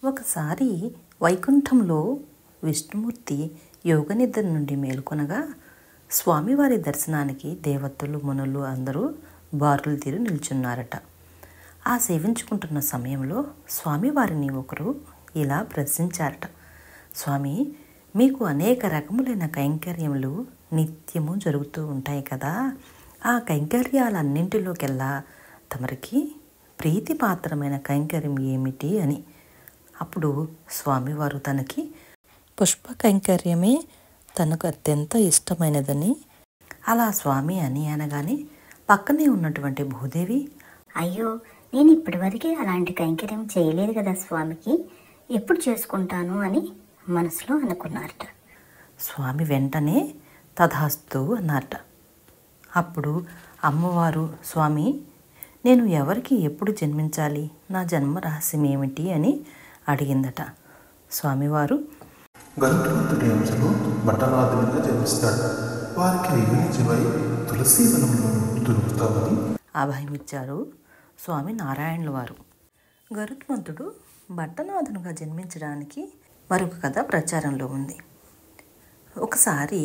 ఒకసారి వైకుంఠంలో విష్ణుమూర్తి యోగనిద్ర నుండి మేల్కొనగా స్వామివారి దర్శనానికి దేవతలు మునులు అందరూ బారులు తీరి నిల్చున్నారట. ఆ సేవించుకుంటున్న సమయంలో స్వామివారిని ఒకరు ఇలా ప్రశ్నించారట. స్వామి, మీకు అనేక రకములైన కైంకర్యములు నిత్యము జరుగుతూ ఉంటాయి కదా, ఆ కైంకర్యాలన్నింటిలోకెల్లా తమరికి ప్రీతిపాత్రమైన కైంకర్యం ఏమిటి అని. అప్పుడు స్వామివారు తనకి పుష్ప కైంకర్యమే తనకు అత్యంత ఇష్టమైనదని, అలా స్వామి అని అనగానే పక్కనే ఉన్నటువంటి భూదేవి, అయ్యో, నేను ఇప్పటివరకే అలాంటి కైంకర్యం చేయలేదు కదా స్వామికి, ఎప్పుడు చేసుకుంటాను అని మనసులో అనుకున్నారట. స్వామి వెంటనే తథాస్తు అన్నారట. అప్పుడు అమ్మవారు, స్వామి, నేను ఎవరికి ఎప్పుడు జన్మించాలి, నా జన్మ రహస్యం ఏమిటి అని అడిగిందట. స్వామివారు, గరుత్మంతుడి అంశలో భట్టనాథునిగా జన్మిస్తాడు, వారికి అయోనిజమై తులసి వనంలో దొరుకుతామని అభయమిచ్చారు స్వామి నారాయణుల వారు. గరుత్మంతుడు భట్టనాథునిగా జన్మించడానికి మరొక కథ ప్రచారంలో ఉంది. ఒకసారి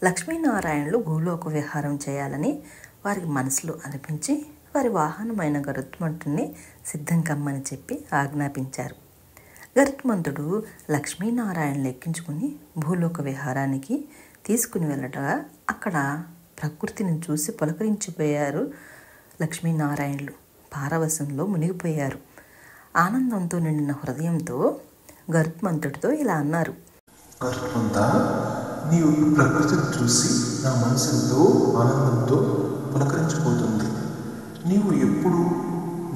లక్ష్మీనారాయణులు భూలోక విహారం చేయాలని వారికి మనసులో అనిపించి వారి వాహనమైన గరుత్మంతుడిని సిద్ధం కమ్మని చెప్పి ఆజ్ఞాపించారు. గరుత్మంతుడు లక్ష్మీనారాయణలు ఎక్కించుకుని భూలోక విహారానికి తీసుకుని వెళ్ళగా అక్కడ ప్రకృతిని చూసి పులకరించిపోయారు లక్ష్మీనారాయణులు. పారవశంలో మునిగిపోయారు. ఆనందంతో నిండిన హృదయంతో గరుత్మంతుడితో ఇలా అన్నారు. గరుత్మంత, నీవు ఈ ప్రకృతిని చూసి నా మనసు ఎంతో ఆనందంతో పులకరించిపోతుంది. నీవు ఎప్పుడు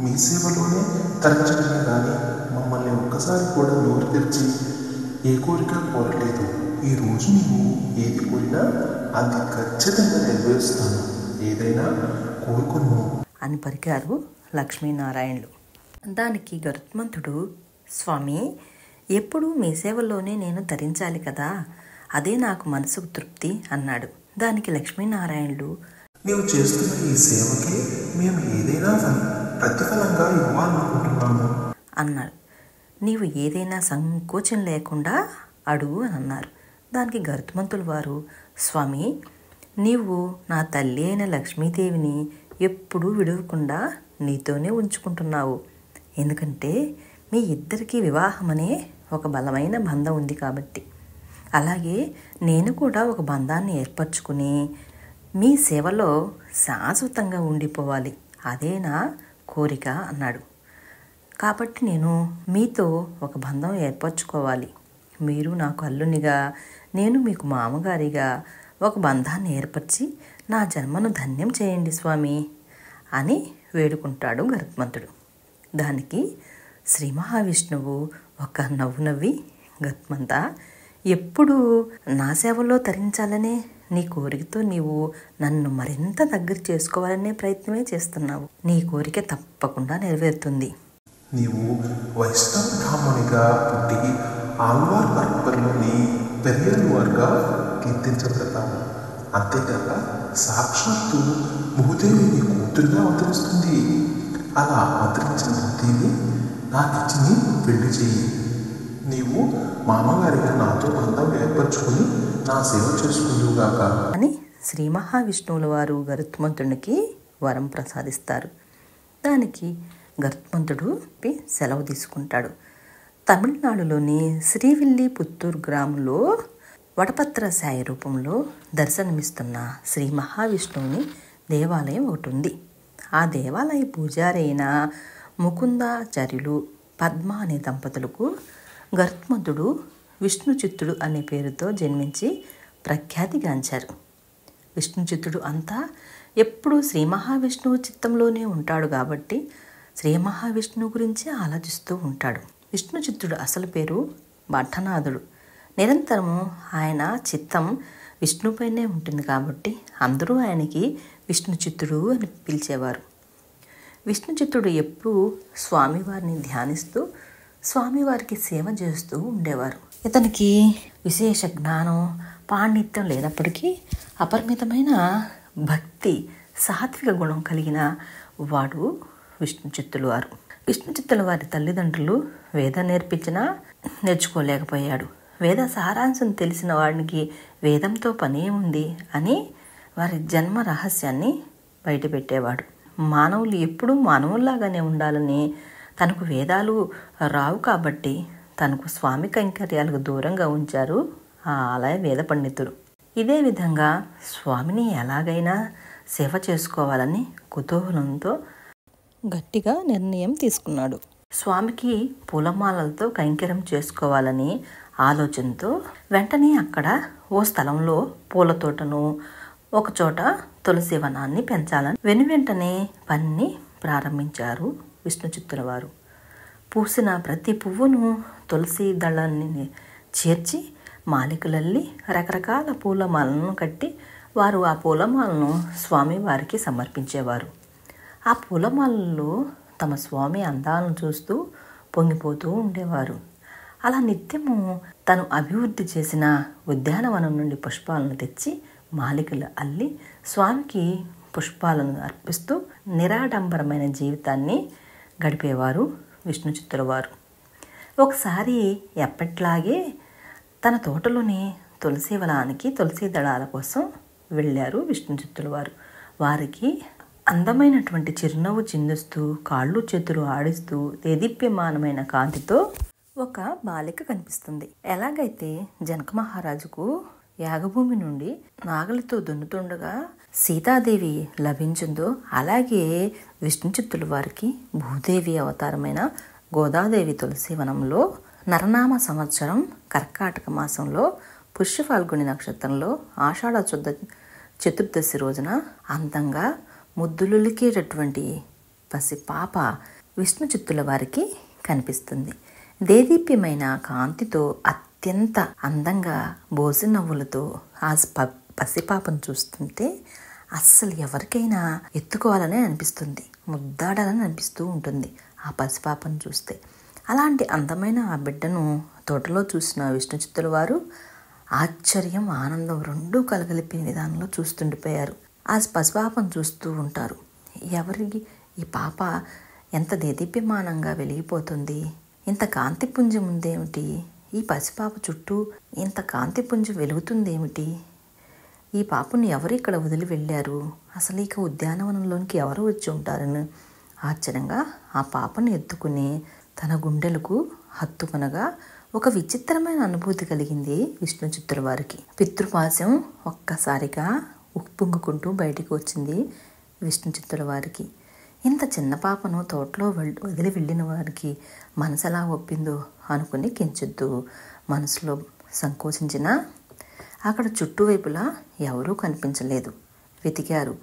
మీ సేవలోనే తరించడమే కానీ మమ్మల్ని ఒక్కసారి కూడా నోరు తెరిచి ఏ కోరిక కోరలేదు. ఈ రోజు నీవు ఏది కోరినా అది ఖచ్చితంగా నెరవేరుస్తాను, ఏదైనా కోరుకును అని పలికారు లక్ష్మీనారాయణులు. దానికి గరుత్మంతుడు, స్వామి, ఎప్పుడూ మీ సేవలోనే నేను తరించాలి కదా, అదే నాకు మనసుకు తృప్తి అన్నాడు. దానికి లక్ష్మీనారాయణులు, నీవు చేస్తున్న ఈ సేవకి మేము ఏదైనా ప్రతిఫలంగా ఇవ్వాలనుకుంటున్నాము అన్నాడు. నీవు ఏదైనా సంకోచం లేకుండా అడుగు అని అన్నారు. దానికి గరుత్మంతుల వారు, స్వామి, నీవు నా తల్లి అయిన లక్ష్మీదేవిని ఎప్పుడూ విడవకుండా నీతోనే ఉంచుకుంటున్నావు. ఎందుకంటే మీ ఇద్దరికీ వివాహమనే ఒక బలమైన బంధం ఉంది కాబట్టి. అలాగే నేను కూడా ఒక బంధాన్ని ఏర్పరచుకుని మీ సేవలో శాశ్వతంగా ఉండిపోవాలి, అదే నా కోరిక అన్నాడు. కాబట్టి నేను మీతో ఒక బంధం ఏర్పరచుకోవాలి. మీరు నాకు అల్లునిగా, నేను మీకు మామగారిగా ఒక బంధాన్ని ఏర్పరిచి నా జన్మను ధన్యం చేయండి స్వామి అని వేడుకుంటాడు గరుత్మంతుడు. దానికి శ్రీ మహావిష్ణువు ఒక నవ్వు నవ్వి, గరుత్మంత, ఎప్పుడు నా సేవలో తరించాలనే నీ కోరికతో నీవు నన్ను మరింత దగ్గర చేసుకోవాలనే ప్రయత్నమే చేస్తున్నావు. నీ కోరిక తప్పకుండా నెరవేరుతుంది. నీవు వైష్ణవ బ్రాహ్మణిగా పుట్టి ఆళ్వార్ పరంపరలోని పెరియర్వారుగా కీర్తించబడతావు. అంతేకాక సాక్షాత్తు భూదేవి నీ కూతురుగా అవతరిస్తుంది. అలా అవతరించిన భూదేవి నాకు ఇచ్చి పెళ్లి చెయ్యి. నీవు మామగారిగా నాతో బంధం ఏర్పరచుకుని నా సేవ చేసుకుందువుగాక అని శ్రీ మహావిష్ణువుల వారు గరుత్మంతునికి వరం ప్రసాదిస్తారు. దానికి గరుత్మంతుడు సెలవు తీసుకుంటాడు. తమిళనాడులోని శ్రీవిల్లిపుత్తూరు గ్రామంలో వటపత్ర సాయి రూపంలో దర్శనమిస్తున్న శ్రీ మహావిష్ణువుని దేవాలయం ఒకటి ఉంది. ఆ దేవాలయ పూజారి అయిన ముకుందాచార్యులు పద్మ అనే దంపతులకు గరుత్మంతుడు విష్ణుచిత్తుడు అనే పేరుతో జన్మించి ప్రఖ్యాతిగాంచారు. విష్ణుచిత్తుడు అంతా ఎప్పుడూ శ్రీ మహావిష్ణువు చిత్తంలోనే ఉంటాడు కాబట్టి శ్రీ మహావిష్ణువు గురించి ఆలోచిస్తూ ఉంటాడు. విష్ణుచిత్తుడు అసలు పేరు భట్టనాథుడు. నిరంతరము ఆయన చిత్తం విష్ణుపైనే ఉంటుంది కాబట్టి అందరూ ఆయనకి విష్ణుచిత్తుడు అని పిలిచేవారు. విష్ణుచిత్తుడు ఎప్పుడూ స్వామివారిని ధ్యానిస్తూ స్వామివారికి సేవ చేస్తూ ఉండేవారు. ఇతనికి విశేష జ్ఞానం, పాండిత్యం లేనప్పటికీ అపరిమితమైన భక్తి, సాత్విక గుణం కలిగిన వాడు విష్ణుచిత్తులు వారు. విష్ణు చిత్తుల వారి తల్లిదండ్రులు వేదం నేర్పించినా నేర్చుకోలేకపోయాడు. వేద సారాంశం తెలిసిన వాడికి వేదంతో పనే ఉంది అని వారి జన్మ రహస్యాన్ని బయటపెట్టేవాడు. మానవులు ఎప్పుడూ మానవుల్లాగానే ఉండాలని, తనకు వేదాలు రావు కాబట్టి తనకు స్వామి కైంకర్యాలకు దూరంగా ఉంచారు ఆ ఆలయ వేద పండితుడు. ఇదే విధంగా స్వామిని ఎలాగైనా సేవ చేసుకోవాలని కుతూహలంతో గట్టిగా నిర్ణయం తీసుకున్నాడు. స్వామికి పూలమాలలతో కైంకర్యం చేసుకోవాలని ఆలోచనతో వెంటనే అక్కడ ఓ స్థలంలో పూల తోటను, ఒకచోట తులసి వనాన్ని పెంచాలని వెనువెంటనే పనిని ప్రారంభించారు విష్ణు చిత్తుల వారు. పూసిన ప్రతి పువ్వును తులసి దళాన్ని చేర్చి మాలికలల్లి రకరకాల పూలమాలను కట్టి వారు ఆ పూలమాలను స్వామి వారికి సమర్పించేవారు. ఆ పూలమాలలో తమ స్వామి అందాలను చూస్తూ పొంగిపోతూ ఉండేవారు. అలా నిత్యము తను అభివృద్ధి చేసిన ఉద్యానవనం నుండి పుష్పాలను తెచ్చి మాలికలు అల్లి స్వామికి పుష్పాలను అర్పిస్తూ నిరాడంబరమైన జీవితాన్ని గడిపేవారు విష్ణు చిత్తుల వారు. ఒకసారి ఎప్పట్లాగే తన తోటలోని తులసి వనానికి తులసి దళాల కోసం వెళ్ళారు విష్ణు చిత్తుల వారు. వారికి అందమైనటువంటి చిరునవ్వు చిందిస్తూ కాళ్ళు చేతులు ఆడిస్తూ దేదీప్యమానమైన కాంతితో ఒక బాలిక కనిపిస్తుంది. ఎలాగైతే జనక మహారాజుకు యాగభూమి నుండి నాగలితో దున్నుతుండగా సీతాదేవి లభించిందో అలాగే విష్ణు చిత్తుల వారికి భూదేవి అవతారమైన గోదాదేవి తులసి వనంలో నరనామ సంవత్సరం కర్కాటక మాసంలో పుష్య ఫాల్గుని నక్షత్రంలో ఆషాఢ శుద్ధ చతుర్దశి రోజున అందంగా ముద్దులులికేటటువంటి పసిపాప విష్ణు చిత్తుల వారికి కనిపిస్తుంది. దేదీప్యమైన కాంతితో అత్యంత అందంగా బోసి నవ్వులతో ఆ పసిపాపను చూస్తుంటే అస్సలు ఎవరికైనా ఎత్తుకోవాలని అనిపిస్తుంది, ముద్దాడాలని అనిపిస్తూ ఉంటుంది ఆ పసిపాపను చూస్తే. అలాంటి అందమైన ఆ బిడ్డను తోటలో చూసిన విష్ణు చిత్తుల వారు ఆశ్చర్యం ఆనందం రెండూ కలగలిపిన విధానంలో చూస్తుండిపోయారు. ఆ పసిపాపను చూస్తూ ఉంటారు. ఎవరికి ఈ పాప ఎంత దేదీప్యమానంగా వెలిగిపోతుంది, ఇంత కాంతిపుంజం ఉందేమిటి, ఈ పసిపాప చుట్టూ ఇంత కాంతిపుంజం వెలుగుతుందేమిటి, ఈ పాపను ఎవరు ఇక్కడ వదిలి వెళ్ళారు, అసలు ఇక ఉద్యానవనంలోనికి ఎవరు వచ్చి ఉంటారని ఆశ్చర్యంగా ఆ పాపను ఎత్తుకుని తన గుండెలకు హత్తుకొనగా ఒక విచిత్రమైన అనుభూతి కలిగింది విష్ణు చిత్తుల వారికి. పితృపాశం ఒక్కసారిగా ఉప్పొంగుకుంటూ బయటికి వచ్చింది విష్ణు చిత్తుల వారికి. ఇంత చిన్న పాపను తోటలో వదిలి వెళ్ళిన వారికి మనసు ఎలా ఒప్పిందో అనుకుని కించిద్దు మనసులో సంకోచించిన అక్కడ చుట్టువైపులా ఎవరూ కనిపించలేదు. వెతికారు.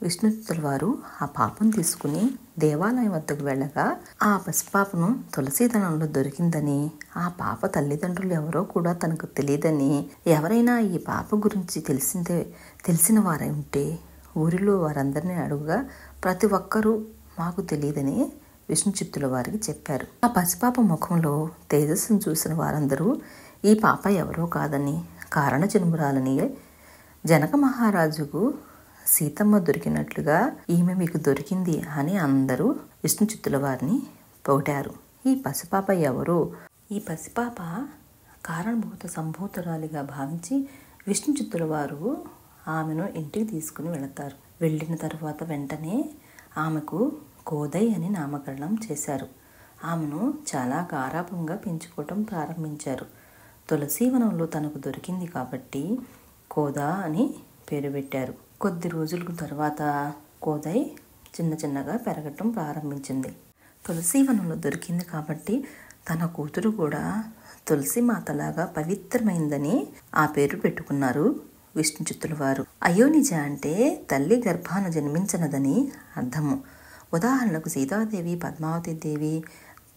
విష్ణు చిత్తుల వారు ఆ పాపను తీసుకుని దేవాలయం వద్దకు వెళ్ళగా ఆ పసిపాపను తులసీదళంలో దొరికిందని, ఆ పాప తల్లిదండ్రులు ఎవరో కూడా తనకు తెలియదని, ఎవరైనా ఈ పాప గురించి తెలిసిన వారై ఉంటే ఊరిలో వారందరినీ అడుగుగా ప్రతి ఒక్కరూ మాకు తెలియదని విష్ణు చిత్తుల వారికి చెప్పారు. ఆ పసిపాప ముఖంలో తేజస్సును చూసిన వారందరూ ఈ పాప ఎవరో కాదని, కారణ జన్మురాలని, జనక మహారాజుకు సీతమ్మ దొరికినట్లుగా ఈమె మీకు దొరికింది అని అందరూ విష్ణు చిత్తుల వారిని పొగిడారు. ఈ పసిపాప ఎవరో, ఈ పసిపాప కారణభూత సంభూతురాలిగా భావించి విష్ణు చిత్తుల వారు ఆమెను ఇంటికి తీసుకుని వెళతారు. వెళ్ళిన తరువాత వెంటనే ఆమెకు కోదై అని నామకరణం చేశారు. ఆమెను చాలా గారాభంగా పెంచుకోవటం ప్రారంభించారు. తులసీవనంలో తనకు దొరికింది కాబట్టి కోదా అని పేరు పెట్టారు. కొద్ది రోజుల తర్వాత కోదై చిన్న చిన్నగా పెరగటం ప్రారంభించింది. తులసీవనంలో దొరికింది కాబట్టి తన కూతురు కూడా తులసి మాతలాగా పవిత్రమైందని ఆ పేరు పెట్టుకున్నారు విష్ణు చిత్తుల వారు. అయోనిజ అంటే తల్లి గర్భాన జన్మించినదని అర్థము. ఉదాహరణకు సీతాదేవి, పద్మావతి దేవి,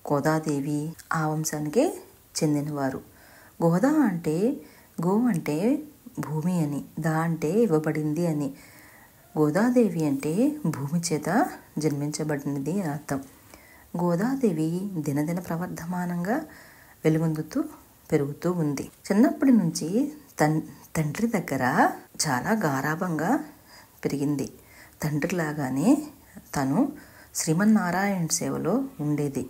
గోదాదేవి ఆ వంశానికే చెందినవారు. గోదా అంటే గో అంటే భూమి అని, దా అంటే ఇవ్వబడింది అని, గోదాదేవి అంటే భూమి చేత జన్మించబడినది అని అర్థం. గోదాదేవి దినదిన ప్రవర్ధమానంగా వెలుగొందుతూ పెరుగుతూ ఉంది. చిన్నప్పటి నుంచి తండ్రి దగ్గర చాలా గారాభంగా పెరిగింది. తండ్రిలాగానే తను శ్రీమన్నారాయణ సేవలో ఉండేది.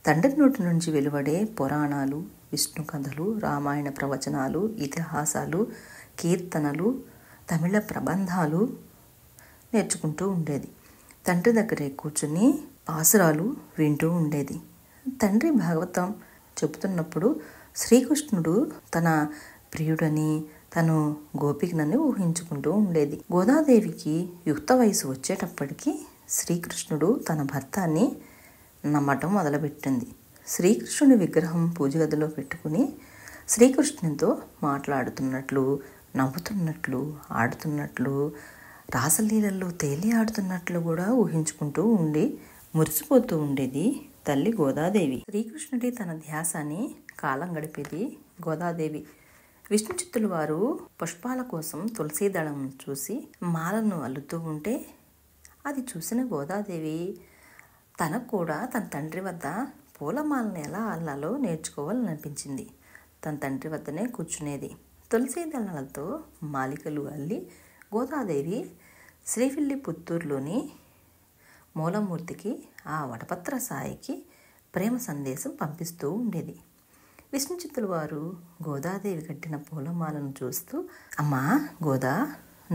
తండ్రి నోటి నుంచి వెలువడే పురాణాలు, విష్ణు కథలు, రామాయణ ప్రవచనాలు, ఇతిహాసాలు, కీర్తనలు, తమిళ ప్రబంధాలు నేర్చుకుంటూ ఉండేది. తండ్రి దగ్గరే కూర్చుని పాసురాలు వింటూ ఉండేది. తండ్రి భాగవతం చెబుతున్నప్పుడు శ్రీకృష్ణుడు తన ప్రియుడని, తను గోపికనని ఊహించుకుంటూ ఉండేది. గోదాదేవికి యుక్త వయసు వచ్చేటప్పటికి శ్రీకృష్ణుడు తన భర్తని నమ్మటం మొదలుపెట్టింది. శ్రీకృష్ణుని విగ్రహం పూజ గదిలో పెట్టుకుని శ్రీకృష్ణునితో మాట్లాడుతున్నట్లు, నవ్వుతున్నట్లు, ఆడుతున్నట్లు, రాసలీలల్లో తేలి ఆడుతున్నట్లు కూడా ఊహించుకుంటూ ఉండి మురిసిపోతూ ఉండేది తల్లి గోదాదేవి. శ్రీకృష్ణుడి తన ధ్యాసాన్ని కాలం గడిపేది గోదాదేవి. విష్ణు చిత్తుల వారు పుష్పాల కోసం తులసీ దళం చూసి మాలను అల్లుతూ ఉంటే అది చూసిన గోదాదేవి తనకు కూడా తన తండ్రి వద్ద పూలమాలను ఎలా అల్లాలో నేర్చుకోవాలని అనిపించింది. తన తండ్రి వద్దనే కూర్చునేది. తులసీ దళాలతో మాలికలు అల్లి గోదాదేవి శ్రీవిల్లిపుత్తూరులోని మూలమూర్తికి, ఆ వటపత్ర సాయికి ప్రేమ సందేశం పంపిస్తూ ఉండేది. విష్ణు చిత్తుల వారు గోదాదేవి కట్టిన పూలమాలను చూస్తూ, అమ్మా గోదా,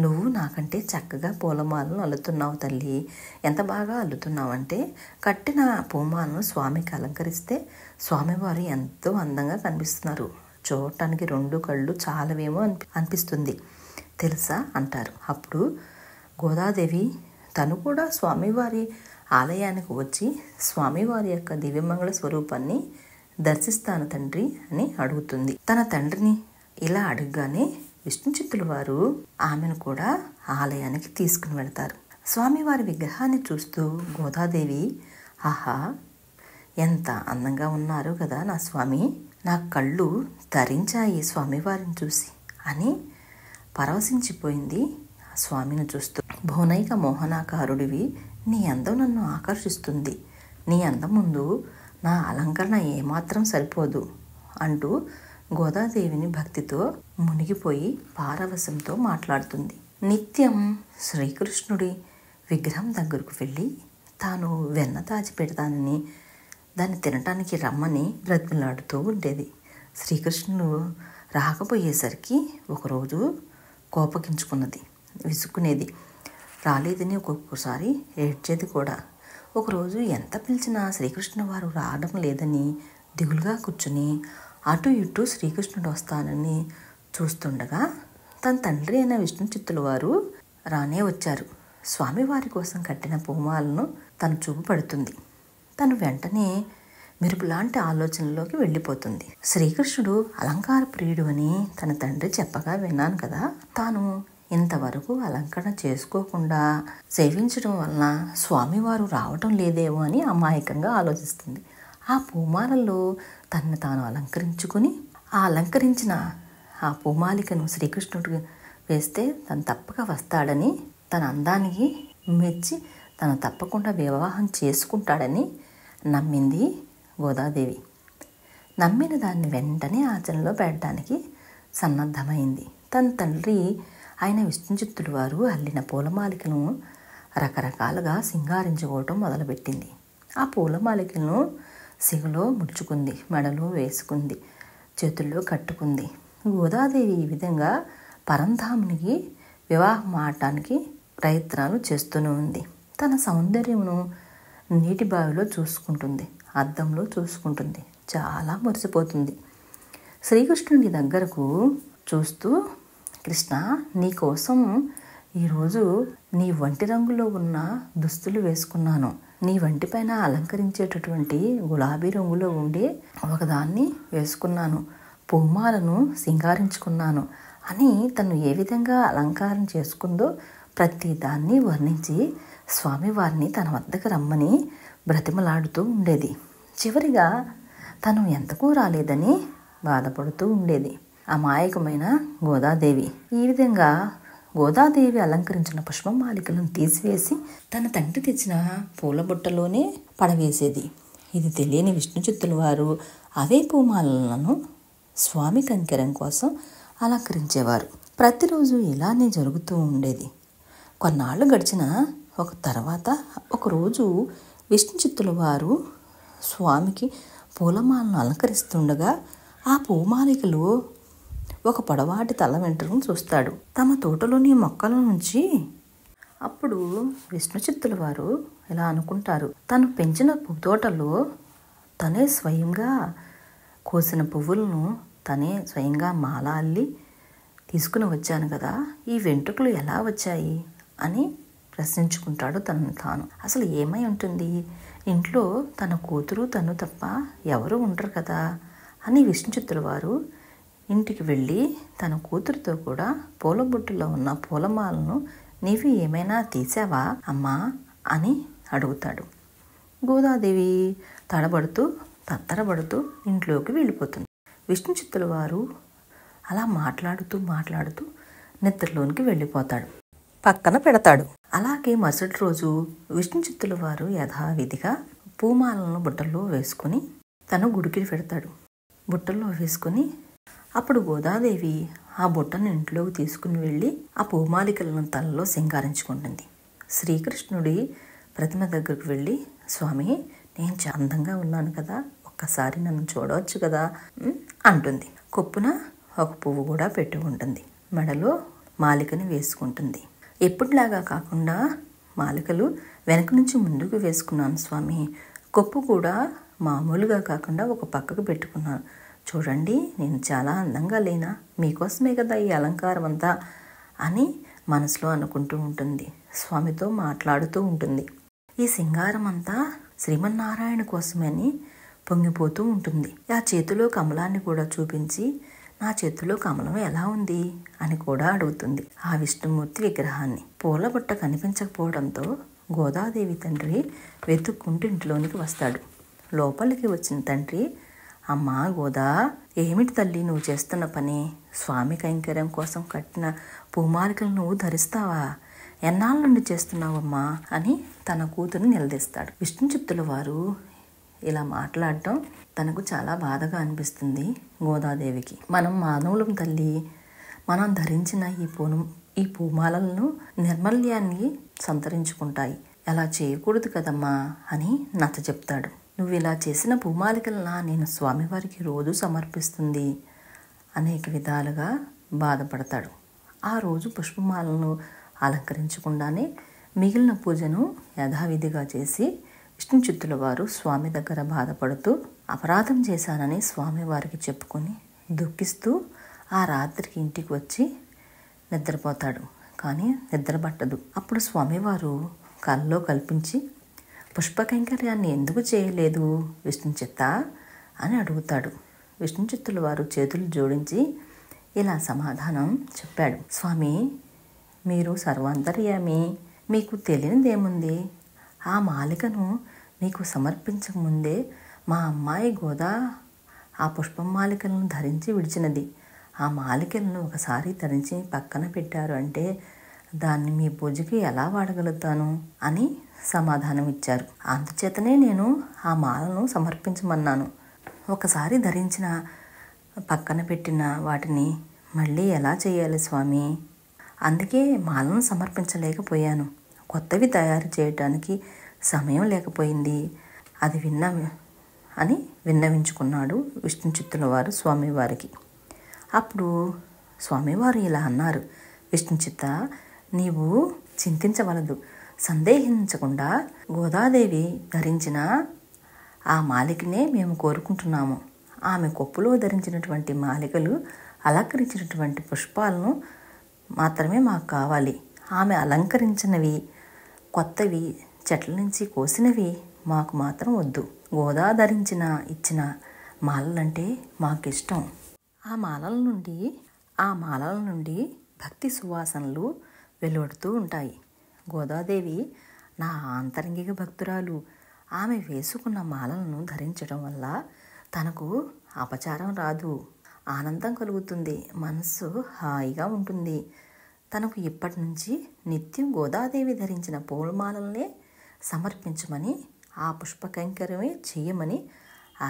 నువ్వు నాకంటే చక్కగా పూలమాలను అల్లుతున్నావు తల్లి. ఎంత బాగా అల్లుతున్నావంటే కట్టిన పూమాలను స్వామికి అలంకరిస్తే స్వామివారు ఎంతో అందంగా కనిపిస్తున్నారు. చూడటానికి 2 కళ్ళు చాలవేమో అనిపిస్తుంది తెలుసా అంటారు. అప్పుడు గోదాదేవి తను కూడా స్వామివారి ఆలయానికి వచ్చి స్వామివారి యొక్క దివ్యమంగళ స్వరూపాన్ని దర్శిస్తాను తండ్రి అని అడుగుతుంది. తన తండ్రిని ఇలా అడగగానే విష్ణు చిత్తుల వారు ఆమెను కూడా ఆలయానికి తీసుకుని వెళతారు. స్వామివారి విగ్రహాన్ని చూస్తూ గోదాదేవి, ఆహా ఎంత అందంగా ఉన్నారు కదా నా స్వామి, నా కళ్ళు తరించాయి స్వామివారిని చూసి అని పరవశించిపోయింది. స్వామిని చూస్తూ, భువనైక మోహనాకారుడివి, నీ అందం నన్ను ఆకర్షిస్తుంది. నీ అందం ముందు నా అలంకరణ ఏమాత్రం సరిపోదు అంటూ గోదాదేవిని భక్తితో మునిగిపోయి పారవశంతో మాట్లాడుతుంది. నిత్యం శ్రీకృష్ణుడి విగ్రహం దగ్గరకు వెళ్ళి తాను వెన్న దాచి పెడతానని, దాన్ని తినటానికి రమ్మని బ్రతిమలాడుతూ ఉండేది. శ్రీకృష్ణుడు రాకపోయేసరికి ఒకరోజు కోపగించుకున్నది, విసుక్కునేది, రాలేదని ఒక్కొక్కసారి ఏడ్చేది కూడా. ఒకరోజు ఎంత పిలిచినా శ్రీకృష్ణ వారు రావడం లేదని దిగులుగా కూర్చుని అటు ఇటు శ్రీకృష్ణుడు వస్తానని చూస్తుండగా తన తండ్రి అయిన విష్ణు చిత్తుల వారు రానే వచ్చారు. స్వామివారి కోసం కట్టిన పూమాలను తను చూపు పడుతుంది. తను వెంటనే మెరుపులాంటి ఆలోచనలోకి వెళ్ళిపోతుంది. శ్రీకృష్ణుడు అలంకార ప్రియుడు అని తన తండ్రి చెప్పగా విన్నాను కదా, తాను ఇంతవరకు అలంకరణ చేసుకోకుండా సేవించడం వలన స్వామివారు రావటం లేదేమో అని అమాయకంగా ఆలోచిస్తుంది. ఆ పూమాలలో తనను తాను అలంకరించుకుని ఆ అలంకరించిన ఆ పూమాలికను శ్రీకృష్ణుడికి వేస్తే తను తప్పక వస్తాడని, తన అందానికి మెచ్చి తను తప్పకుండా వివాహం చేసుకుంటాడని నమ్మింది గోదాదేవి. నమ్మిన దాన్ని వెంటనే ఆచరణలో పెట్టడానికి సన్నద్ధమైంది. తన తండ్రి ఆయన విష్ణు చిత్తుల వారు అల్లిన పూలమాలికను రకరకాలుగా సింగారించుకోవటం మొదలుపెట్టింది. ఆ పూలమాలికలను సిగలో ముడుచుకుంది, మెడలో వేసుకుంది, చేతుల్లో కట్టుకుంది. గోదాదేవి ఈ విధంగా పరంధామునికి వివాహం ఆడటానికి ప్రయత్నాలు చేస్తూనే ఉంది. తన సౌందర్యమును నీటి బావిలో చూసుకుంటుంది, అద్దంలో చూసుకుంటుంది, చాలా మురిసిపోతుంది. శ్రీకృష్ణుడి దగ్గరకు చూస్తూ, కృష్ణ, నీకోసం ఈరోజు నీ వంటి రంగులో ఉన్న దుస్తులు వేసుకున్నాను. నీ వంటిపైన అలంకరించేటటువంటి గులాబీ రంగులో ఉండే ఒకదాన్ని వేసుకున్నాను, పూమాలను సింగారించుకున్నాను అని తను ఏ విధంగా అలంకారం చేసుకుందో ప్రతి దాన్ని వర్ణించి స్వామివారిని తన వద్దకు రమ్మని బ్రతిమలాడుతూ ఉండేది. చివరిగా తను ఎంతకు రాలేదని బాధపడుతూ ఉండేది అమాయకమైన గోదాదేవి. ఈ విధంగా గోదాదేవి అలంకరించిన పుష్పమాలికలను తీసివేసి తన తండ్రి తెచ్చిన పూల బుట్టలోనే పడవేసేది. ఇది తెలియని విష్ణు చిత్తుల వారు అవే పూమాలను స్వామి కంకరం కోసం అలంకరించేవారు. ప్రతిరోజు ఇలానే జరుగుతూ ఉండేది. కొన్నాళ్ళు గడిచిన తర్వాత ఒకరోజు విష్ణు చిత్తుల వారు స్వామికి పూలమాలను అలంకరిస్తుండగా ఆ పూమాలికలు ఒక పొడవాటి తల వెంట్రుకను చూస్తాడు. తమ తోటలోని మొక్కల నుంచి. అప్పుడు విష్ణు చిత్తుల వారు ఇలా అనుకుంటారు, తను పెంచిన తోటలో తనే స్వయంగా కోసిన పువ్వులను తనే స్వయంగా మాల అల్లి తీసుకుని వచ్చాను కదా, ఈ వెంట్రుకలు ఎలా వచ్చాయి అని ప్రశ్నించుకుంటాడు తనను తాను. అసలు ఏమై ఉంటుంది, ఇంట్లో తన కూతురు తను తప్ప ఎవరు ఉండరు కదా అని విష్ణు చిత్తుల వారు ఇంటికి వెళ్ళి తన కూతురుతో కూడా పూల బుట్టలో ఉన్న పూలమాలను నీవి ఏమైనా తీసావా అమ్మా అని అడుగుతాడు. గోదాదేవి తత్తరబడుతూ ఇంట్లోకి వెళ్ళిపోతుంది. విష్ణు చిత్తుల వారు అలా మాట్లాడుతూ నిద్రలోనికి వెళ్ళిపోతాడు. పక్కన పెడతాడు. అలాగే మరుసటి రోజు విష్ణు చిత్తుల వారు యథావిధిగా పూమాలను బుట్టల్లో వేసుకుని తను గుడికి వెడతాడు. బుట్టల్లో వేసుకుని అప్పుడు గోదాదేవి ఆ బుట్టను ఇంట్లోకి తీసుకుని వెళ్ళి ఆ పూమాలికలను తలలో సింగారించుకుంటుంది. శ్రీకృష్ణుడి ప్రతిమ దగ్గరకు వెళ్ళి, స్వామి నేను చాలా అందంగా ఉన్నాను కదా, ఒక్కసారి నన్ను చూడవచ్చు కదా అంటుంది. కొప్పున ఒక పువ్వు కూడా పెట్టి ఉంటుంది. మెడలో మాలికని వేసుకుంటుంది. ఎప్పుడులాగా కాకుండా మాలికలు వెనక నుంచి ముందుకు వేసుకున్నాను స్వామి, కొప్పు కూడా మామూలుగా కాకుండా ఒక పక్కకు పెట్టుకున్నాను. చూడండి నేను చాలా అందంగా లేనా, మీకోసమే కదా ఈ అలంకారం అంతా అని మనసులో అనుకుంటూ ఉంటుంది. స్వామితో మాట్లాడుతూ ఉంటుంది. ఈ సింగారం అంతా శ్రీమన్నారాయణ కోసమని పొంగిపోతూ ఉంటుంది. ఆ చేతిలో కమలాన్ని కూడా చూపించి, నా చేతిలో కమలం ఎలా ఉంది అని కూడా అడుగుతుంది ఆ విష్ణుమూర్తి విగ్రహాన్ని. పూల బుట్ట కనిపించకపోవడంతో గోదాదేవి తండ్రి వెతుక్కుంటూ ఇంట్లోనికి వస్తాడు. లోపలికి వచ్చిన తండ్రి, అమ్మా గోదా, ఏమిటి తల్లి నువ్వు చేస్తున్న పని? స్వామి కైంకర్యం కోసం కట్టిన పూమాలికలు నువ్వు ధరిస్తావా? ఎన్నాళ్ళ నుండి చేస్తున్నావమ్మా అని తన కూతురు నిలదీస్తాడు. విష్ణు చిత్తుల వారు ఇలా మాట్లాడటం తనకు చాలా బాధగా అనిపిస్తుంది గోదాదేవికి. మనం మానవులం తల్లి, మనం ధరించిన ఈ పూమాలలను నిర్మల్యాన్ని సంతరించుకుంటాయి, అలా చేయకూడదు కదమ్మా అని నచ్చ చెప్తాడు. నువ్వు ఇలా చేసిన పూమాలికలనా నేను స్వామివారికి రోజు సమర్పిస్తుంది అనేక విధాలుగా బాధపడతాడు. ఆ రోజు పుష్పమాలను అలంకరించకుండానే మిగిలిన పూజను యథావిధిగా చేసి విష్ణు చిత్తుల వారు స్వామి దగ్గర బాధపడుతూ అపరాధం చేశానని స్వామివారికి చెప్పుకొని దుఃఖిస్తూ ఆ రాత్రికి ఇంటికి వచ్చి నిద్రపోతాడు. కానీ నిద్ర పట్టదు. అప్పుడు స్వామివారు కల్లో కల్పించి, పుష్ప కైంకర్యాన్ని ఎందుకు చేయలేదు విష్ణు చిత్త అని అడుగుతాడు. విష్ణు చిత్తుల వారు చేతులు జోడించి ఇలా సమాధానం చెప్పాడు. స్వామి, మీరు సర్వాంతర్యామి, మీకు తెలియనిదేముంది? ఆ మాలికను మీకు సమర్పించకముందే మా అమ్మాయి గోదా ఆ పుష్పం మాలికలను ధరించి విడిచినది. ఆ మాలికలను ఒకసారి ధరించి పక్కన పెట్టారు అంటే దాన్ని మీ పూజకి ఎలా వాడగలుగుతాను అని సమాధానం ఇచ్చారు. అందుచేతనే నేను ఆ మాలను సమర్పించమన్నాను. ఒకసారి ధరించిన పక్కన పెట్టిన వాటిని మళ్ళీ ఎలా చేయాలి స్వామి? అందుకే మాలను సమర్పించలేకపోయాను. కొత్తవి తయారు చేయడానికి సమయం లేకపోయింది. అది అని విన్నవించుకున్నాడు విష్ణు చిత్తుల వారు స్వామివారికి. అప్పుడు స్వామివారు ఇలా అన్నారు, విష్ణు చిత్త, నీవు చింతించవలదు. సందేహించకుండా గోదాదేవి ధరించిన ఆ మాలికనే మేము కోరుకుంటున్నాము. ఆమె కొప్పులో ధరించినటువంటి మాలికలు, అలంకరించినటువంటి పుష్పాలను మాత్రమే మాకు కావాలి. ఆమె అలంకరించినవి, కొత్తవి, చెట్ల నుంచి కోసినవి మాకు మాత్రం వద్దు. గోదా ఇచ్చిన మాలలంటే మాకు ఇష్టం. ఆ మాలల నుండి భక్తి సువాసనలు వెలువడుతూ ఉంటాయి. గోదాదేవి నా ఆంతరంగిక భక్తురాలు. ఆమె వేసుకున్న మాలలను ధరించడం వల్ల తనకు అపచారం రాదు, ఆనందం కలుగుతుంది, మనస్సు హాయిగా ఉంటుంది. తనకు ఇప్పటి నుంచి నిత్యం గోదాదేవి ధరించిన పూలమాలలనే సమర్పించమని, ఆ పుష్ప కైంకర్యమే చెయ్యమని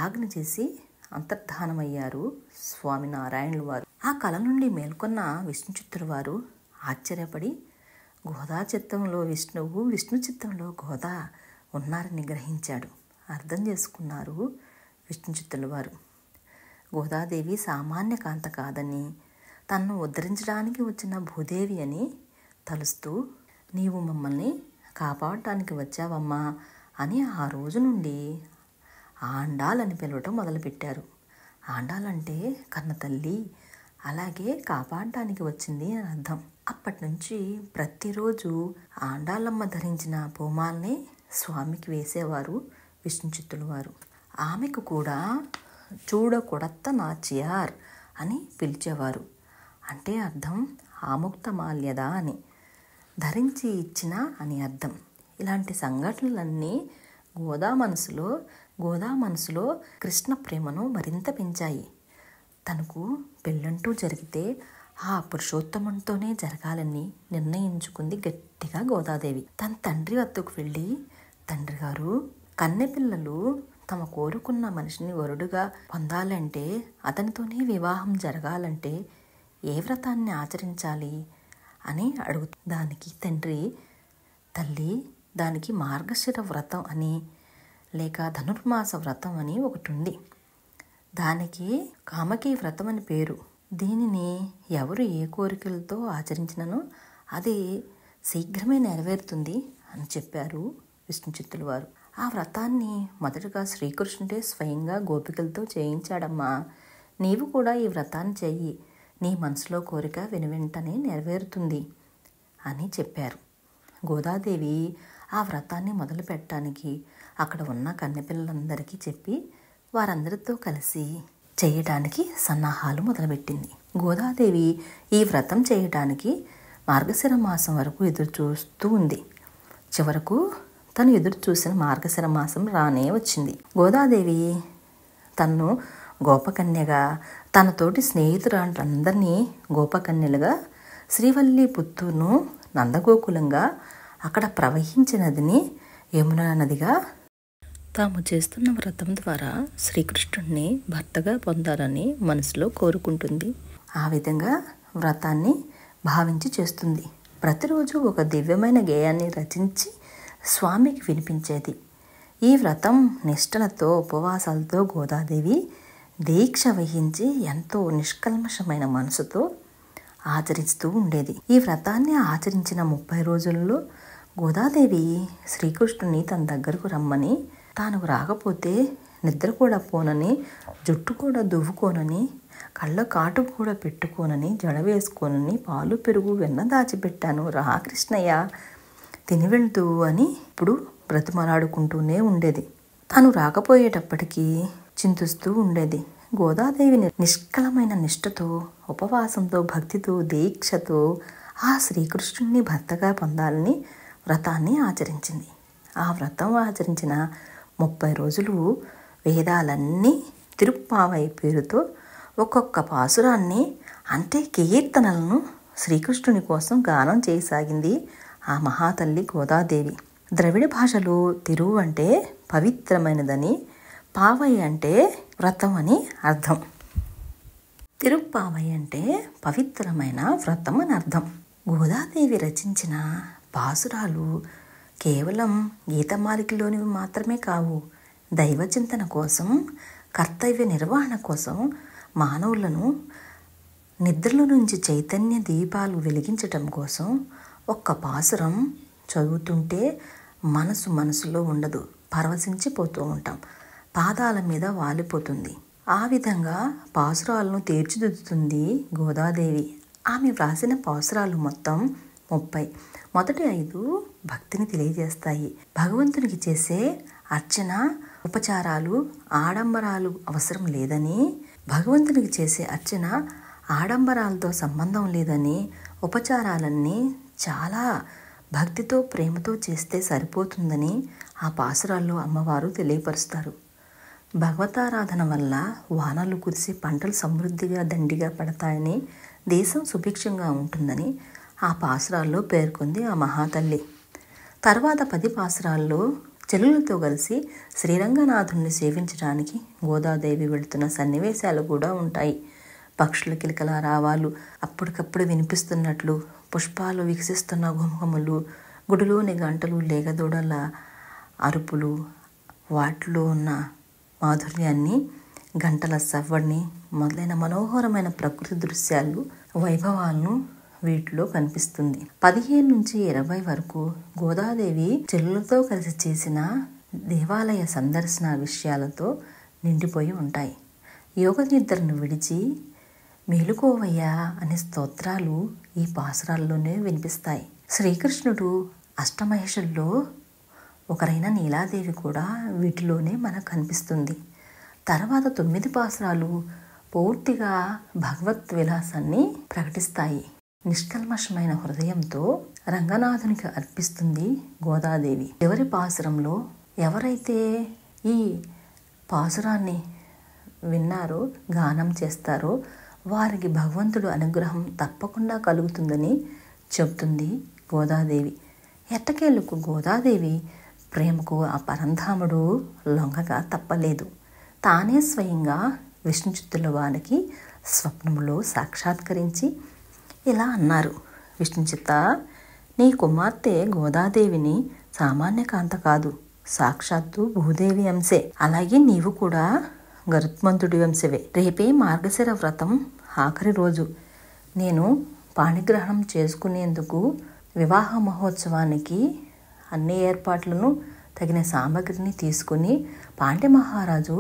ఆజ్ఞ చేసి అంతర్ధానమయ్యారు స్వామినారాయణుల వారు. ఆ కళ నుండి మేల్కొన్న విష్ణు చిత్తుల వారు ఆశ్చర్యపడి, గోదా చిత్తంలో విష్ణువు, విష్ణు చిత్తంలో గోదా, ఉన్నారని గ్రహించాడు. అర్థం చేసుకున్నారు విష్ణుచిత్తుల వారు. గోదాదేవి సామాన్య కాంత కాదని, తన్ను ఉద్ధరించడానికి వచ్చిన భూదేవి అని తలుస్తూ, నీవు మమ్మల్ని కాపాడటానికి వచ్చావమ్మా అని ఆ రోజు నుండి ఆండాలని పిలవటం మొదలుపెట్టారు. ఆండాలంటే కన్న తల్లి, అలాగే కాపాడడానికి వచ్చింది అని అర్థం. అప్పటి నుంచి ప్రతిరోజు ఆండాలమ్మ ధరించిన పూమాల్ని స్వామికి వేసేవారు విష్ణుచిత్తుల వారు. ఆమెకు కూడా చూడకొడత్త నాచియార్ అని పిలిచేవారు. అంటే అర్థం ఆముక్త మాల్యద అని, ధరించి ఇచ్చిన అని అర్థం. ఇలాంటి సంఘటనలన్నీ గోదా మనసులో కృష్ణ ప్రేమను మరింత పెంచాయి. తనకు పెళ్ళంటూ జరిగితే ఆ పురుషోత్తమంతోనే జరగాలని నిర్ణయించుకుంది గట్టిగా గోదాదేవి. తన తండ్రి వద్దకు వెళ్ళి, తండ్రి గారు, కన్నెపిల్లలు తమ కోరుకున్న మనిషిని వరుడుగా పొందాలంటే, అతనితోనే వివాహం జరగాలంటే ఏ వ్రతాన్ని ఆచరించాలి అని దానికి తండ్రి, తల్లి, దానికి మార్గశిర వ్రతం అని లేక ధనుర్మాస వ్రతం అని ఒకటి ఉంది. దానికి కామకీ వ్రతం అని పేరు. దీనిని ఎవరు ఏ కోరికలతో ఆచరించిననో అది శీఘ్రమే నెరవేరుతుంది అని చెప్పారు విష్ణుచిత్తుల వారు. ఆ వ్రతాన్ని మొదటగా శ్రీకృష్ణుడే స్వయంగా గోపికలతో చేయించాడమ్మా. నీవు కూడా ఈ వ్రతాన్ని చెయ్యి, నీ మనసులో కోరిక వెనువెంటనే నెరవేరుతుంది అని చెప్పారు. గోదాదేవి ఆ వ్రతాన్ని మొదలు పెట్టడానికి అక్కడ ఉన్న కన్నెపిల్లలందరికీ చెప్పి వారందరితో కలిసి చేయడానికి సన్నాహాలు మొదలుపెట్టింది. గోదాదేవి ఈ వ్రతం చేయడానికి మార్గశిర మాసం వరకు ఎదురు చూస్తూ ఉంది. చివరకు తను ఎదురు చూసిన మార్గశిర మాసం రానే వచ్చింది. గోదాదేవి తన్ను గోపకన్యగా, తనతోటి స్నేహితురాళ్ళందరినీ గోపకన్యలుగా శ్రీవల్లి పుత్తూరును నందగోకులంగా, అక్కడ ప్రవహించిన నదిని యమునా నదిగా, తాము చేస్తున్న వ్రతం ద్వారా శ్రీకృష్ణుడిని భర్తగా పొందాలని మనసులో కోరుకుంటుంది. ఆ విధంగా వ్రతాన్ని భావించి చేస్తుంది. ప్రతిరోజు ఒక దివ్యమైన గేయాన్ని రచించి స్వామికి వినిపించేది. ఈ వ్రతం నిష్టలతో, ఉపవాసాలతో గోదాదేవి దీక్ష వహించి ఎంతో నిష్కల్మషమైన మనసుతో ఆచరిస్తూ ఉండేది. ఈ వ్రతాన్ని ఆచరించిన 30 రోజుల్లో గోదాదేవి శ్రీకృష్ణుని తన దగ్గరకు రమ్మని, తాను రాకపోతే నిద్ర కూడా పోనని, జుట్టు కూడా దువ్వుకోనని, కళ్ళ కాటు కూడా పెట్టుకోనని, జడ వేసుకోనని, పాలు పెరుగు వెన్న దాచిపెట్టాను, రా కృష్ణయ్య తిని వెళ్తూ అని ఇప్పుడు బ్రతిమలాడుకుంటూనే ఉండేది. తాను రాకపోయేటప్పటికీ చింతిస్తూ ఉండేది. గోదాదేవి నిష్కలమైన నిష్ఠతో, ఉపవాసంతో, భక్తితో, దీక్షతో ఆ శ్రీకృష్ణుని భర్తగా పొందాలని వ్రతాన్ని ఆచరించింది. ఆ వ్రతం ఆచరించిన 30 రోజులు వేదాలన్నీ తిరుప్పావై పేరుతో ఒక్కొక్క పాసురాన్ని, అంటే కీర్తనలను శ్రీకృష్ణుని కోసం గానం చేయసాగింది ఆ మహాతల్లి గోదాదేవి. ద్రవిడ భాషలో తిరు అంటే పవిత్రమైనదని, పావై అంటే వ్రతం అని అర్థం. తిరుప్పావై అంటే పవిత్రమైన వ్రతం అని అర్థం. గోదాదేవి రచించిన పాసురాలు కేవలం గీతమాలికలోనివి మాత్రమే కావు. దైవచింతన కోసం, కర్తవ్య నిర్వహణ కోసం, మానవులను నిద్రలో నుంచి చైతన్య దీపాలు వెలిగించటం కోసం ఒక్క పాసురం చదువుతుంటే మనసులో ఉండదు, పరవశించిపోతూ ఉంటాం, పాదాల మీద వాలిపోతుంది. ఆ విధంగా పాసురాలను తీర్చిదిద్దుతుంది గోదాదేవి. ఆమె వ్రాసిన పాసురాలు మొత్తం 30. మొదటి 5 భక్తిని తెలియజేస్తాయి. భగవంతునికి చేసే అర్చన, ఉపచారాలు, ఆడంబరాలు అవసరం లేదని, భగవంతునికి చేసే అర్చన ఆడంబరాలతో సంబంధం లేదని, ఉపచారాలన్నీ చాలా భక్తితో, ప్రేమతో చేస్తే సరిపోతుందని ఆ పాసురాల్లో అమ్మవారు తెలియపరుస్తారు. భగవతారాధన వల్ల వానలు కురిసి పంటలు సమృద్ధిగా దండిగా పడతాయని, దేశం సుభిక్షంగా ఉంటుందని ఆ పాసురాల్లో పేర్కొంది ఆ మహాతల్లి. తర్వాత 10 పాసురాల్లో చెల్లులతో కలిసి శ్రీరంగనాథుని సేవించడానికి గోదాదేవి వెళుతున్న సన్నివేశాలు కూడా ఉంటాయి. పక్షుల కిలకల రావాలు అప్పటికప్పుడు వినిపిస్తున్నట్లు, పుష్పాలు వికసిస్తున్న గుమగుమలు, గుడిలోని గంటలు లేగదూడల అరుపులు, వాటిలో ఉన్న మాధుర్యాన్ని, గంటల సవ్వడిని మొదలైన మనోహరమైన ప్రకృతి దృశ్యాలు, వైభవాలను వీటిలో కనిపిస్తుంది. 15 నుంచి 20 వరకు గోదాదేవి చెల్లులతో కలిసి చేసిన దేవాలయ సందర్శన విషయాలతో నిండిపోయి ఉంటాయి. యోగ నిద్రను విడిచి మేలుకోవయ్యా అనే స్తోత్రాలు ఈ పాసురాల్లోనే వినిపిస్తాయి. శ్రీకృష్ణుడు అష్టమహిషుల్లో ఒకరైన నీలాదేవి కూడా వీటిలోనే మనకు కనిపిస్తుంది. తర్వాత 9 పాసురాలు పూర్తిగా భగవత్ విలాసాన్ని ప్రకటిస్తాయి. నిష్కల్మషమైన హృదయంతో రంగనాథునికి అర్పిస్తుంది గోదాదేవి. చివరి పాసురంలో ఎవరైతే ఈ పాసురాన్ని విన్నారో, గానం చేస్తారో వారికి భగవంతుడు అనుగ్రహం తప్పకుండా కలుగుతుందని చెబుతుంది గోదాదేవి. ఎట్టకేలకు గోదాదేవి ప్రేమకు ఆ పరంధాముడు లొంగగా తప్పలేదు. తానే స్వయంగా విష్ణుచిత్తుల వారికి స్వప్నంలో సాక్షాత్కరించి ఇలా అన్నారు: విష్ణుచిత్త, నీ కుమార్తె గోదాదేవిని సామాన్య కాంత కాదు, సాక్షాత్తు భూదేవి అంశే. అలాగే నీవు కూడా గరుత్మంతుడి వంశవే. రేపే మార్గశిర వ్రతం ఆఖరి రోజు. నేను పాణిగ్రహణం చేసుకునేందుకు వివాహ మహోత్సవానికి అన్ని ఏర్పాట్లను, తగిన సామగ్రిని తీసుకుని పాండ్య మహారాజు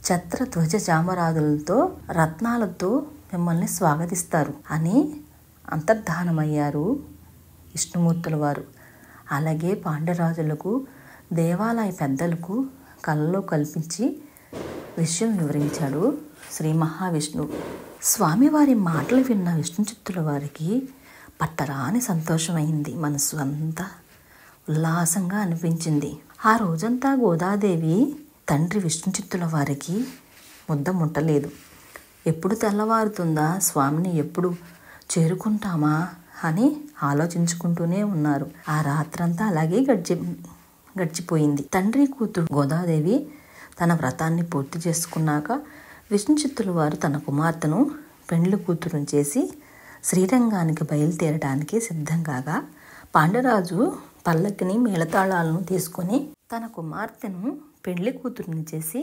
ఛత్ర ధ్వజ చామరాదులతో, రత్నాలతో మిమ్మల్ని స్వాగతిస్తారు అని అంతర్ధానమయ్యారు విష్ణుమూర్తుల వారు. అలాగే పాండ్యరాజులకు, దేవాలయ పెద్దలకు కలలో కల్పించి విషయం వివరించాడు శ్రీ మహావిష్ణువు. స్వామివారి మాటలు విన్న విష్ణుచిత్తుల వారికి పట్టరాని సంతోషమైంది. మనసు అంతా ఉల్లాసంగా అనిపించింది. ఆ రోజంతా గోదాదేవి తండ్రి విష్ణుచిత్తుల వారికి ముద్ద ముట్టలేదు. ఎప్పుడు తెల్లవారుతుందా, స్వామిని ఎప్పుడు చేరుకుంటామా అని ఆలోచించుకుంటూనే ఉన్నారు. ఆ రాత్రంతా అలాగే గడిచిపోయింది. తండ్రి కూతురు గోదాదేవి తన వ్రతాన్ని పూర్తి చేసుకున్నాక విష్ణుచిత్తుల వారు తన కుమార్తెను పెండ్లి కూతురుని చేసి శ్రీరంగానికి బయలుదేరడానికి సిద్ధం కాగా, పాండ్యరాజు పల్లకిని, మేళతాళాలను తీసుకొని తన కుమార్తెను పెండ్లి కూతురుని చేసి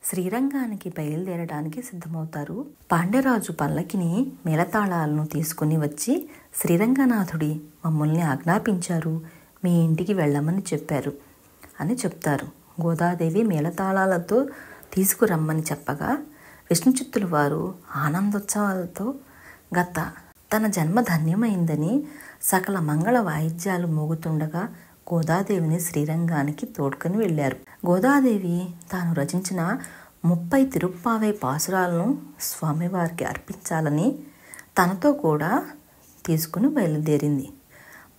శ్రీరంగానికి బయలుదేరడానికి సిద్ధమవుతారు. పాండ్యరాజు పల్లకిని, మేళతాళాలను తీసుకుని వచ్చి, శ్రీరంగనాథుడి మమ్మల్ని ఆజ్ఞాపించారు, మీ ఇంటికి వెళ్ళమని చెప్పారు అని చెప్తారు. గోదాదేవి మేళతాళాలతో తీసుకురమ్మని చెప్పగా విష్ణుచిత్తుల వారు ఆనందోత్సవాలతో తన జన్మ ధన్యమైందని సకల మంగళ వాయిద్యాలు మోగుతుండగా గోదాదేవిని శ్రీరంగానికి తోడ్కొని వెళ్ళారు. గోదాదేవి తాను రచించిన 30 తిరుప్పావై పాసురాలను స్వామివారికి అర్పించాలని తనతో కూడా తీసుకుని బయలుదేరింది.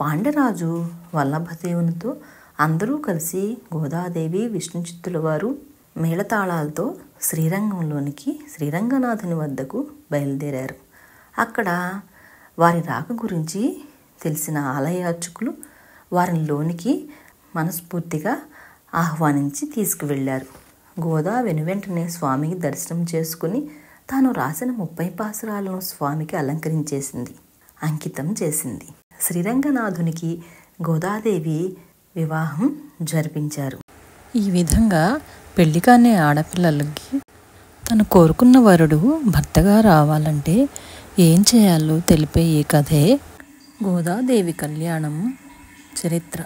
పాండ్యరాజు వల్లభదేవునితో అందరూ కలిసి గోదాదేవి, విష్ణుచిత్తుల వారు మేళతాళాలతో శ్రీరంగంలోనికి, శ్రీరంగనాథుని వద్దకు బయలుదేరారు. అక్కడ వారి రాక గురించి తెలిసిన ఆలయ అర్చకులు వారిని లోనికి మనస్ఫూర్తిగా ఆహ్వానించి తీసుకువెళ్ళారు. గోదా వెనువెంటనే స్వామికి దర్శనం చేసుకుని తాను రాసిన 30 పాసురాలను స్వామికి అలంకరించేసింది, అంకితం చేసింది. శ్రీరంగనాథునికి గోదాదేవి వివాహం జరిపించారు. ఈ విధంగా పెళ్లి కాని ఆడపిల్లలకి తను కోరుకున్న వరుడు భర్తగా రావాలంటే ఏం చేయాలో తెలిపే ఈ కథే గోదాదేవి కళ్యాణం చరిత్ర.